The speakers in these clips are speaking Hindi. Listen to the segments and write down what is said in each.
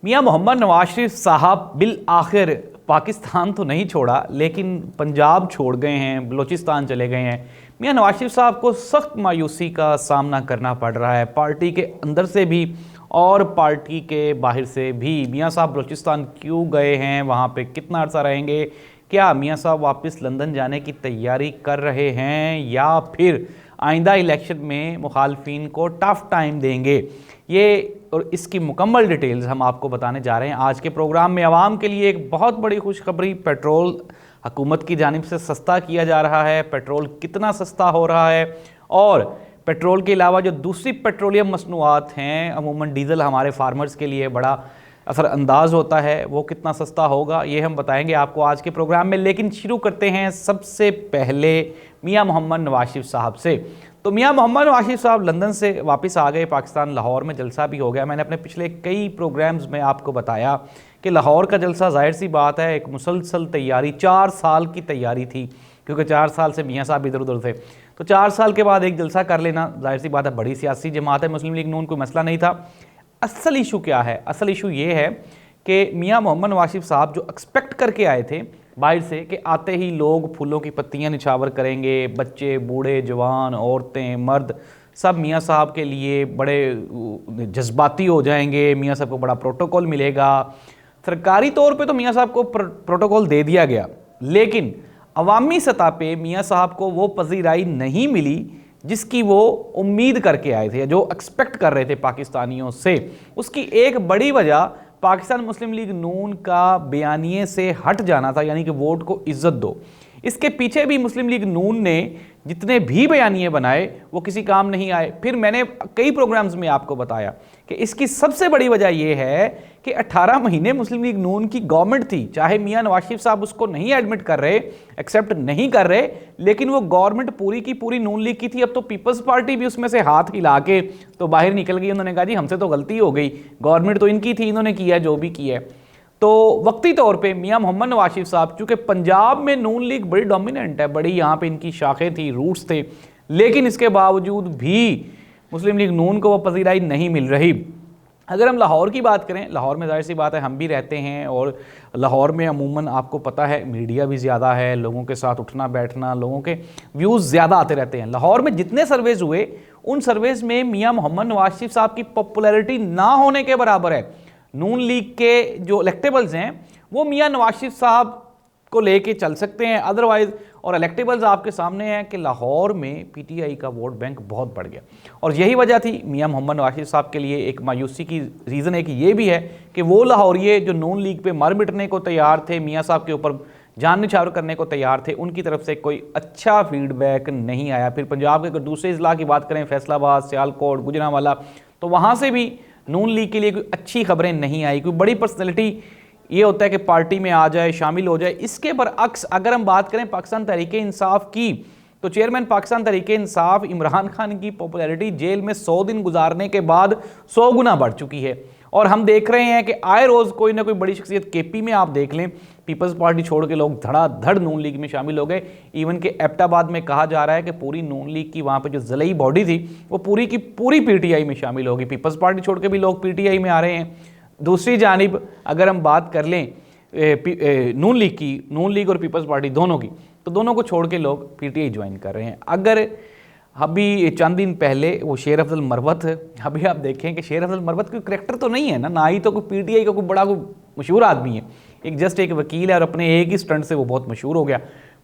मियां मोहम्मद नवाज शरीफ साहब बिल आखिर पाकिस्तान तो नहीं छोड़ा, लेकिन पंजाब छोड़ गए हैं, बलूचिस्तान चले गए हैं। मियां नवाज शरीफ साहब को सख्त मायूसी का सामना करना पड़ रहा है, पार्टी के अंदर से भी और पार्टी के बाहर से भी। मियां साहब बलूचिस्तान क्यों गए हैं, वहाँ पे कितना अर्सा रहेंगे, क्या मियां साहब वापस लंदन जाने की तैयारी कर रहे हैं या फिर आइंदा इलेक्शन में मुखालफिन को टफ टाइम देंगे, ये और इसकी मुकम्मल डिटेल्स हम आपको बताने जा रहे हैं आज के प्रोग्राम में। आवाम के लिए एक बहुत बड़ी खुशखबरी, पेट्रोल हुकूमत की जानिब से सस्ता किया जा रहा है। पेट्रोल कितना सस्ता हो रहा है और पेट्रोल के अलावा जो दूसरी पेट्रोलियम मसनूआत हैं, अमूमन डीज़ल हमारे फार्मर्स के लिए बड़ा असरअंदाज होता है, वो कितना सस्ता होगा, ये हम बताएंगे आपको आज के प्रोग्राम में। लेकिन शुरू करते हैं सबसे पहले मियां मोहम्मद नवाज शरीफ साहब से। तो मियां मोहम्मद नवाज शरीफ साहब लंदन से वापस आ गए पाकिस्तान, लाहौर में जलसा भी हो गया। मैंने अपने पिछले कई प्रोग्राम्स में आपको बताया कि लाहौर का जलसा जाहिर सी बात है एक मुसलसल तैयारी, 4 साल की तैयारी थी, क्योंकि 4 साल से मियां साहब इधर उधर थे। तो 4 साल के बाद एक जलसा कर लेना जाहिर सी बात है, बड़ी सियासी जमात है मुस्लिम लीग नून, कोई मसला नहीं था। असल इशू क्या है? असल इशू ये है कि मियां मोहम्मद नवाज शरीफ साहब जो एक्सपेक्ट करके आए थे बाहर से कि आते ही लोग फूलों की पत्तियां निछावर करेंगे, बच्चे, बूढ़े, जवान, औरतें, मर्द, सब मियां साहब के लिए बड़े जज्बाती हो जाएंगे, मियां साहब को बड़ा प्रोटोकॉल मिलेगा। सरकारी तौर पे तो मियां साहब को प्रोटोकॉल दे दिया गया, लेकिन अवामी सतह पे मियां साहब को वो पजीराई नहीं मिली जिसकी वो उम्मीद करके आए थे, जो एक्सपेक्ट कर रहे थे पाकिस्तानियों से। उसकी एक बड़ी वजह पाकिस्तान मुस्लिम लीग नून का बयानिए से हट जाना था, यानी कि वोट को इज्जत दो। इसके पीछे भी मुस्लिम लीग नून ने जितने भी बयानिए बनाए वो किसी काम नहीं आए। फिर मैंने कई प्रोग्राम्स में आपको बताया कि इसकी सबसे बड़ी वजह यह है कि 18 महीने मुस्लिम लीग नून की गवर्नमेंट थी, चाहे मियां नवाज शरीफ साहब उसको नहीं एडमिट कर रहे, एक्सेप्ट नहीं कर रहे, लेकिन वो गवर्नमेंट पूरी की पूरी नून लीग की थी। अब तो पीपल्स पार्टी भी उसमें से हाथ हिला के तो बाहर निकल गई। उन्होंने कहा जी हमसे तो गलती हो गई, गवर्नमेंट तो इनकी थी, इन्होंने किया जो भी किया। तो वक्ती तौर पे मियां मोहम्मद नवाज शरीफ साहब, चूंकि पंजाब में नून लीग बड़ी डोमिनेंट है, बड़ी यहाँ पे इनकी शाखें थी, रूट्स थे, लेकिन इसके बावजूद भी मुस्लिम लीग नून को वो पजीराई नहीं मिल रही। अगर हम लाहौर की बात करें, लाहौर में जाहिर सी बात है हम भी रहते हैं और लाहौर में अमूमन आपको पता है मीडिया भी ज़्यादा है, लोगों के साथ उठना बैठना, लोगों के व्यूज़ ज़्यादा आते रहते हैं। लाहौर में जितने सर्वेज हुए उन सर्वेज में मियां मोहम्मद नवाज शरीफ साहब की पॉपुलैरिटी ना होने के बराबर है। नून लीग के जो इलेक्टेबल्स हैं वो मियां नवाज शरीफ साहब को लेके चल सकते हैं, अदरवाइज और इलेक्टेबल्स आपके सामने हैं कि लाहौर में पीटीआई का वोट बैंक बहुत बढ़ गया। और यही वजह थी मियां मोहम्मद नवाज शरीफ साहब के लिए एक मायूसी की रीज़न है कि ये भी है कि वो लाहौरिये जो नून लीग पे मर मिटने को तैयार थे, मियां साहब के ऊपर जान निछावर करने को तैयार थे, उनकी तरफ से कोई अच्छा फीडबैक नहीं आया। फिर पंजाब के अगर दूसरे अजला की बात करें, फैसलाबाद, सियालकोट, गुजरांवाला, तो वहाँ से भी नून लीग के लिए कोई अच्छी खबरें नहीं आई। कोई बड़ी पर्सनैलिटी ये होता है कि पार्टी में आ जाए, शामिल हो जाए। इसके बरअक्स अगर हम बात करें पाकिस्तान तहरीके इंसाफ की, तो चेयरमैन पाकिस्तान तहरीके इंसाफ इमरान खान की पॉपुलैरिटी जेल में 100 दिन गुजारने के बाद 100 गुना बढ़ चुकी है। और हम देख रहे हैं कि आए रोज़ कोई ना कोई बड़ी शख्सियत, केपी में आप देख लें, पीपल्स पार्टी छोड़ के लोग धड़ाधड़ नून लीग में शामिल हो गए। इवन के एबटाबाद में कहा जा रहा है कि पूरी नून लीग की वहाँ पे जो ज़लई बॉडी थी वो पूरी की पूरी पीटीआई में शामिल होगी। पीपल्स पार्टी छोड़ के भी लोग पीटीआई में आ रहे हैं। दूसरी जानिब अगर हम बात कर लें नून लीग की, नून लीग और पीपल्स पार्टी दोनों की, तो दोनों को छोड़ के लोग पीटीआई ज्वाइन कर रहे हैं। अगर अभी चंद दिन पहले वो शेर अफजल मरवत, अभी आप देखें कि शेर अफजल मरवत कोई करैक्टर तो नहीं है ना ही तो कोई पीटीआई का कोई बड़ा कोई मशहूर आदमी है, एक जस्ट एक वकील है और अपने एक ही स्टंट से वो बहुत मशहूर हो गया।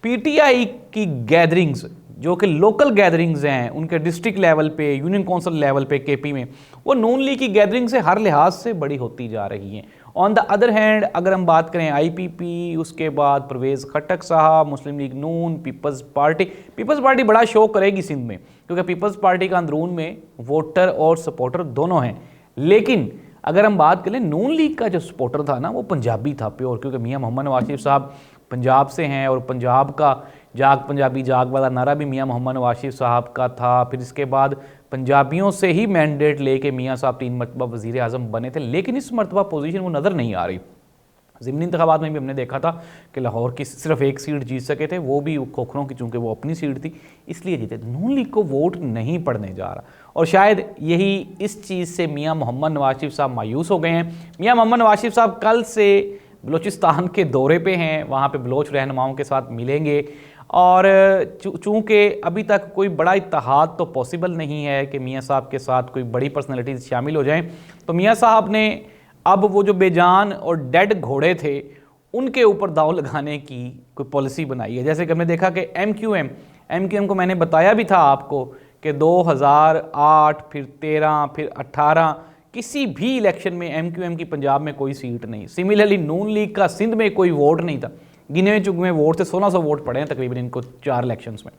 पीटीआई की गैदरिंग्स जो कि लोकल गैदरिंग्स हैं उनके डिस्ट्रिक्ट लेवल पे, यूनियन काउंसिल लेवल पे केपी में, वो नून लीग की गैदरिंग से हर लिहाज से बड़ी होती जा रही हैं। ऑन द अदर हैंड अगर हम बात करें आईपीपी, उसके बाद परवेज़ खट्टक साहब, मुस्लिम लीग नून, पीपल्स पार्टी बड़ा शो करेगी सिंध में, क्योंकि पीपल्स पार्टी का अंदरून में वोटर और सपोर्टर दोनों हैं। लेकिन अगर हम बात करें नून लीग का जो सपोर्टर था ना वो पंजाबी था प्योर, क्योंकि मियां मोहम्मद नवाज शरीफ साहब पंजाब से हैं और पंजाब का जाग पंजाबी जाग वाला नारा भी मियां मोहम्मद नवाज शरीफ साहब का था। फिर इसके बाद पंजाबियों से ही मैंडेट लेके मियां साहब 3 मरतबा वज़ीर आज़म बने थे, लेकिन इस मरतबा पोजीशन वो नज़र नहीं आ रही। ज़िमनी इंतखाबात में भी हमने देखा था कि लाहौर की सिर्फ एक सीट जीत सके थे, वो भी खोखरों की, चूँकि वो अपनी सीट थी इसलिए जीते। नून लीग को वोट नहीं पड़ने जा रहा और शायद यही इस चीज़ से मियाँ मोहम्मद नवाज शरीफ साहब मायूस हो गए हैं। मियाँ मोहम्मद नवाज शरीफ साहब कल से बलूचिस्तान के दौरे पे हैं, वहाँ पे बलोच रहनुमाओं के साथ मिलेंगे और चूँकि अभी तक कोई बड़ा इत्तेहाद तो पॉसिबल नहीं है कि मियाँ साहब के साथ कोई बड़ी पर्सनैलिटीज़ शामिल हो जाएं, तो मियाँ साहब ने अब वो जो बेजान और डेड घोड़े थे उनके ऊपर दाव लगाने की कोई पॉलिसी बनाई है। जैसे कि हमने देखा कि एमक्यूएम को मैंने बताया भी था आपको कि 2008 फिर 13 फिर 18 किसी भी इलेक्शन में एमक्यूएम की पंजाब में कोई सीट नहीं। सिमिलरली नून लीग का सिंध में कोई वोट नहीं था, गिने चुके वोट थे, 1600 वोट पड़े हैं तकरीबन इनको 4 इलेक्शंस में।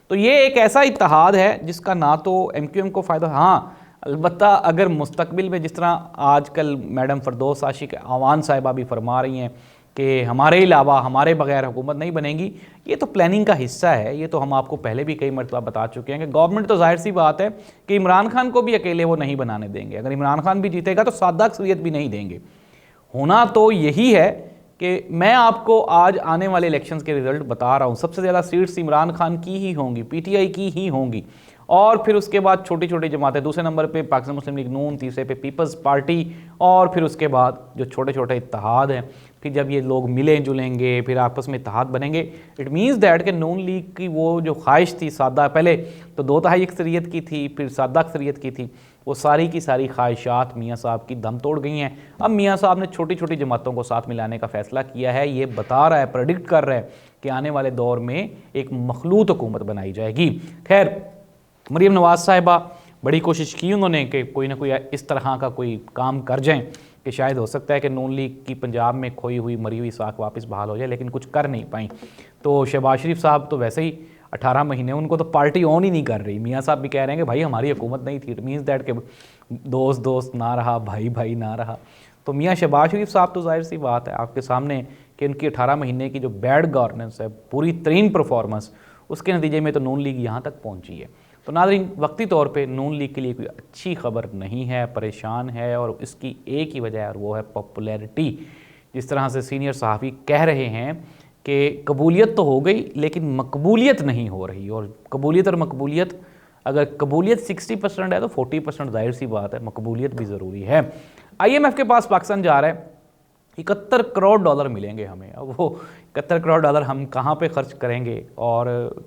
तो ये एक ऐसा इत्तेहाद है जिसका ना तो एमक्यूएम को फ़ायदा, हाँ अलबत्ता अगर मुस्तकबिल में जिस तरह आजकल मैडम फरदौस आशिक आवान साहिबा भी फरमा रही हैं कि हमारे अलावा हमारे बगैर हुकूमत नहीं बनेगी, ये तो प्लानिंग का हिस्सा है। ये तो हम आपको पहले भी कई मरतबा बता चुके हैं कि गवर्नमेंट तो जाहिर सी बात है कि इमरान खान को भी अकेले वो नहीं बनाने देंगे। अगर इमरान खान भी जीतेगा तो सादा अक्सरियत भी नहीं देंगे। होना तो यही है कि मैं आपको आज आने वाले इलेक्शंस के रिजल्ट बता रहा हूँ। सबसे ज़्यादा सीट्स इमरान खान की ही होंगी, पीटीआई की ही होंगी, और फिर उसके बाद छोटी छोटी जमातें, दूसरे नंबर पे पाकिस्तान मुस्लिम लीग नून, तीसरे पे पीपल्स पार्टी, और फिर उसके बाद जो छोटे छोटे इत्तेहाद हैं। फिर जब ये लोग मिलें जुलेंगे फिर आपस में इत्तेहाद बनेंगे, इट मीन्स दैट कि नून लीग की वो जो ख्वाहिश थी सादा, पहले तो 2/3 अक्सरियत की थी, फिर सादा अक्सरियत की थी, वो सारी की सारी ख्वाहिशात मियाँ साहब की दम तोड़ गई हैं। अब मियाँ साहब ने छोटी छोटी जमातों को साथ मिलाने का फ़ैसला किया है। ये बता रहा है, प्रेडिक्ट कर रहा है कि आने वाले दौर में एक मखलूत हुकूमत बनाई जाएगी। खैर, मरीम नवाज़ साहिबा बड़ी कोशिश की उन्होंने कि कोई ना कोई इस तरह का कोई काम कर जाएं कि शायद हो सकता है कि नून लीग की पंजाब में खोई हुई मरी हुई साख वापस बहाल हो जाए, लेकिन कुछ कर नहीं पाई। तो शहबाज शरीफ साहब तो वैसे ही 18 महीने उनको तो पार्टी ऑन ही नहीं कर रही। मियाँ साहब भी कह रहे हैं कि भाई हमारी हुकूमत नहीं थी। इट मीन्स दैट कि दोस्त दोस्त ना रहा, भाई भाई ना रहा। तो मियाँ शहबाज शरीफ साहब तो जाहिर सी बात है आपके सामने कि उनकी 18 महीने की जो बैड गवर्नेंस है, पूरी तरीन परफॉर्मेंस, उसके नतीजे में तो नून लीग यहाँ तक पहुँची है। तो नाज़रीन, वक्ती तौर पे नून लीग के लिए कोई अच्छी खबर नहीं है, परेशान है, और इसकी एक ही वजह है और वो है पॉपुलैरिटी। जिस तरह से सीनियर सहाफ़ी कह रहे हैं कि कबूलियत तो हो गई लेकिन मकबूलियत नहीं हो रही, और कबूलियत और मकबूलियत, अगर कबूलियत 60% है तो 40% जाहिर सी बात है मकबूलियत भी ज़रूरी है। IMF के पास पाकिस्तान जा रहा है, 71 करोड़ डॉलर मिलेंगे हमें। अब वो 71 करोड़ डॉलर हम कहाँ पे खर्च करेंगे, और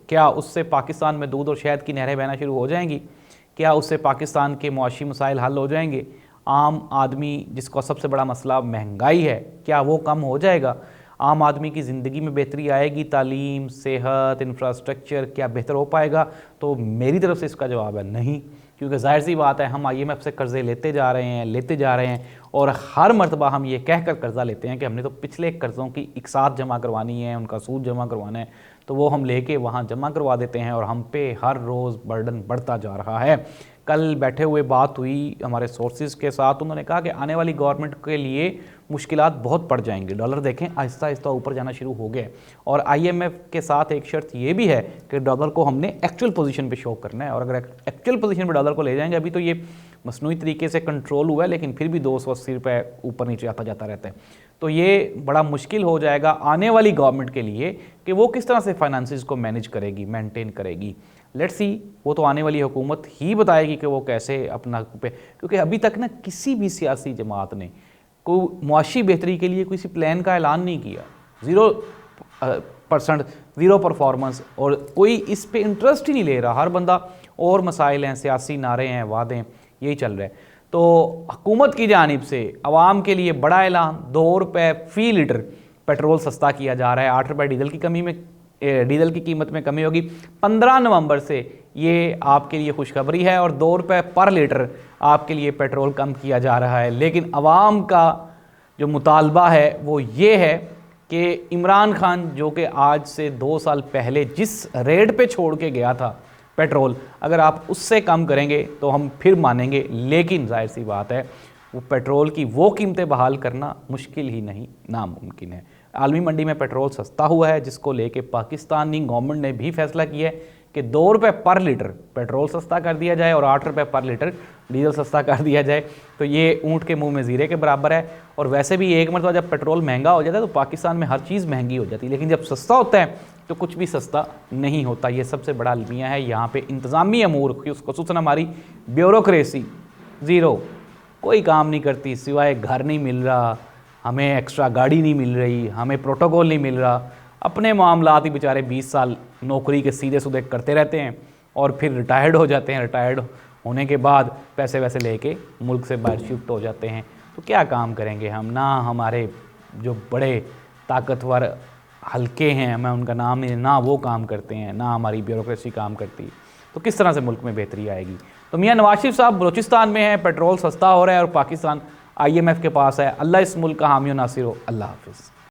क्या उससे पाकिस्तान में दूध और शहद की नहरें बहना शुरू हो जाएंगी? क्या उससे पाकिस्तान के मुआशी मसाइल हल हो जाएंगे? आम आदमी जिसका सबसे बड़ा मसला महंगाई है, क्या वो कम हो जाएगा? आम आदमी की ज़िंदगी में बेहतरी आएगी? तालीम, सेहत, इंफ्रास्ट्रक्चर क्या बेहतर हो पाएगा? तो मेरी तरफ से इसका जवाब है नहीं, क्योंकि जाहिर सी बात है हम IMF से कर्ज़े लेते जा रहे हैं, और हर मरतबा हम ये कहकर कर्ज़ा लेते हैं कि हमने तो पिछले कर्ज़ों की इकसात जमा करवानी है, उनका सूद जमा करवाना है, तो वो हम लेके वहाँ जमा करवा देते हैं और हम पे हर रोज़ बर्डन बढ़ता जा रहा है। कल बैठे हुए बात हुई हमारे सोर्सेज के साथ, उन्होंने कहा कि आने वाली गवर्नमेंट के लिए मुश्किलात बहुत पड़ जाएंगी। डॉलर देखें आहिस्ता आहिस्ता ऊपर जाना शुरू हो गया, और IMF के साथ एक शर्त ये भी है कि डॉलर को हमने एक्चुअल पोजीशन पे शो करना है, और अगर एक्चुअल पोजीशन पे डॉलर को ले जाएंगे, अभी तो ये मसनूई तरीके से कंट्रोल हुआ है लेकिन फिर भी 280 रुपये ऊपर नीचे आता जाता रहता है, तो ये बड़ा मुश्किल हो जाएगा आने वाली गवर्नमेंट के लिए कि वो किस तरह से फाइनेंसेस को मैनेज करेगी, मेंटेन करेगी। लेट्स सी, वो तो आने वाली हुकूमत ही बताएगी कि वो कैसे अपना क्योंकि अभी तक ना किसी भी सियासी जमात ने कोई मुआशी बेहतरी के लिए किसी प्लान का ऐलान नहीं किया। 0% 0 परफॉर्मेंस, और कोई इस पे इंटरेस्ट ही नहीं ले रहा। हर बंदा और मसाइल हैं, सियासी नारे हैं, वादे, यही चल रहा है। तो हुकूमत की जानिब से आवाम के लिए बड़ा ऐलान, 2 रुपये फ़ी लीटर पेट्रोल सस्ता किया जा रहा है, 8 रुपये डीजल की कीमत में कमी होगी 15 नवंबर से। ये आपके लिए खुशखबरी है, और 2 रुपये पर लीटर आपके लिए पेट्रोल कम किया जा रहा है। लेकिन आवाम का जो मुतालबा है वो ये है कि इमरान खान, जो कि आज से 2 साल पहले जिस रेट पे छोड़ के गया था पेट्रोल, अगर आप उससे कम करेंगे तो हम फिर मानेंगे, लेकिन जाहिर सी बात है वो पेट्रोल की वो कीमतें बहाल करना मुश्किल ही नहीं, नामुमकिन है। आलमी मंडी में पेट्रोल सस्ता हुआ है, जिसको लेके पाकिस्तानी गवर्नमेंट ने भी फैसला किया है कि 2 रुपये पर लीटर पेट्रोल सस्ता कर दिया जाए और 8 रुपये पर लीटर डीजल सस्ता कर दिया जाए, तो ये ऊँट के मुंह में ज़ीरे के बराबर है। और वैसे भी एक मरतबा जब पेट्रोल महंगा हो जाता है तो पाकिस्तान में हर चीज़ महंगी हो जाती है, लेकिन जब सस्ता होता है तो कुछ भी सस्ता नहीं होता। ये सबसे बड़ा अलमिया है। यहाँ पे इंतज़ामी अमूर खुसूसन हमारी ब्यूरोक्रेसी ज़ीरो, कोई काम नहीं करती, सिवाय घर नहीं मिल रहा, हमें एक्स्ट्रा गाड़ी नहीं मिल रही, हमें प्रोटोकॉल नहीं मिल रहा, अपने मामलात ही बेचारे 20 साल नौकरी के सीधे सूधे करते रहते हैं और फिर रिटायर्ड हो जाते हैं। रिटायर्ड होने के बाद पैसे वैसे लेके मुल्क से बाहर शिफ्ट हो जाते हैं। तो क्या काम करेंगे हम? ना हमारे जो बड़े ताकतवर हल्के हैं, मैं उनका नाम नहीं, ना वो काम करते हैं, ना हमारी ब्यूरोक्रेसी काम करती, तो किस तरह से मुल्क में बेहतरी आएगी? तो मियां नवाज शरीफ साहब बलूचिस्तान में है, पेट्रोल सस्ता हो रहा है और पाकिस्तान IMF के पास है। अल्लाह इस मुल्क का हामी और नासिर हो। अल्लाह हाफिज़।